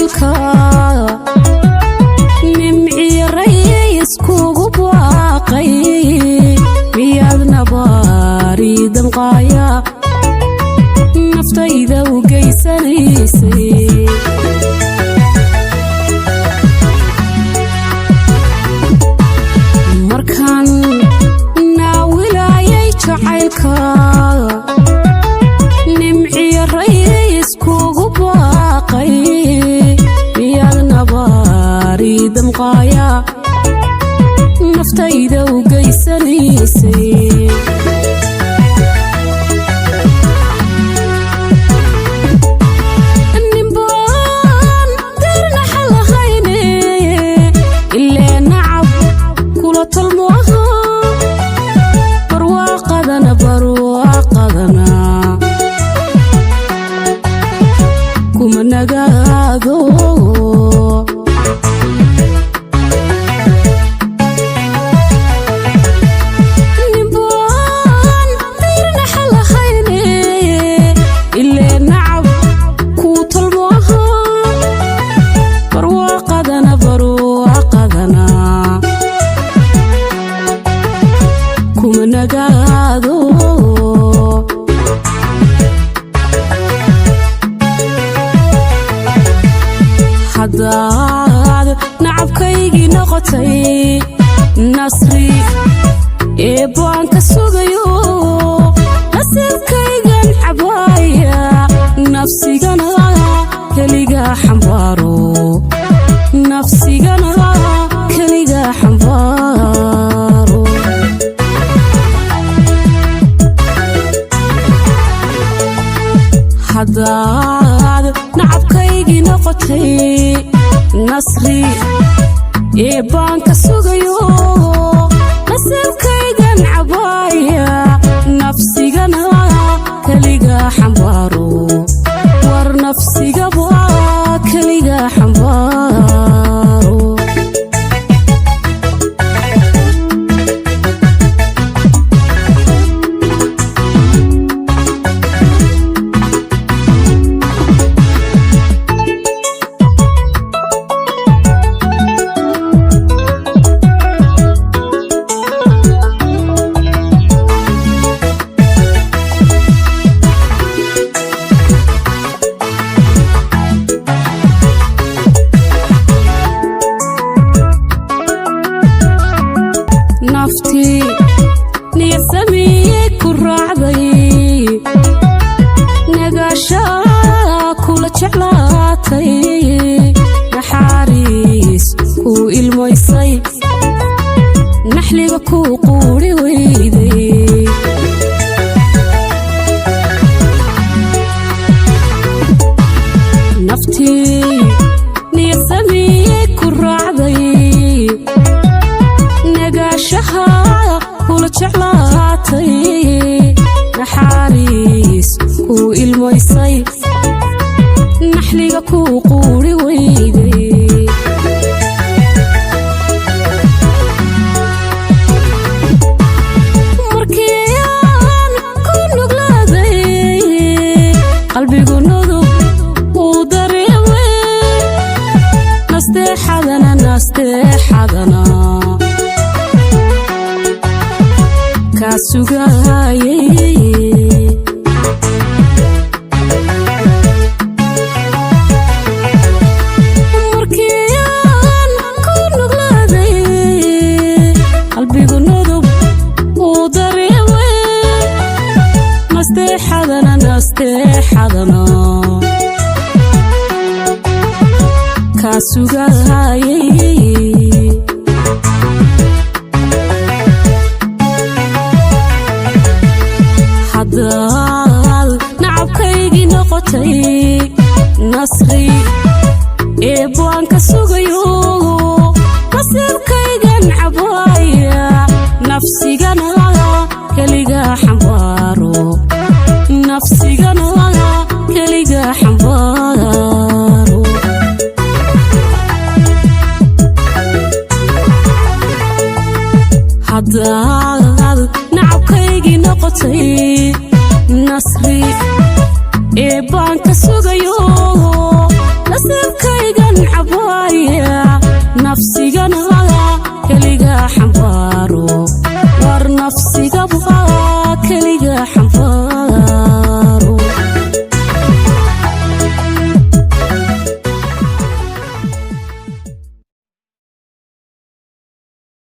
jacaylka nimci rays kugu baaqay miyaad nabaari damqaaya naftayda u geysanaysay markaan naawilayay jacaylka nimci rays kugu baaqay miyaad nabaari damqaaya naftayda u geysanaysay ninbaan darna xalahayne ilaa nacab kula talmo aha barwaaqadana kuma nagaado hadaad nacabkaygii noqotay nasri baan ka sugayo nasiibkaygan cabaaya nafsigana keliga xambaaro hadaad nacabkaygii noqotay nasri baan ka sugayo nasiibkaygan cabaaya nafsigana keliga xambaaro war nafsigaba keliga xambaaro nafti niyadsamiyey ku raacday nagaasha kula jeclaatay naxariis ku ilmaysay naxliga ku quuri weyday nafti niyadsamiyey ku raacday nagaashaha kula jeclaatay naxariis ku ilmaysay naxliga ku quuri weyday markiiaan ku nuglaaday qalbigu nudub uu dareemay nasteexadana kasugayay markiiaan ku nuglaaday qalbigu nudub uu dareemay nasteexadana kasugayay hadaad nacabkaygii noqotay nasri baan ka sugayo nasiibkaygan cabaaya nafsigana keliga xambaaro hadaad nacabkaygii noqotay nasri baan ka sugayo nasiibkayga nafsiga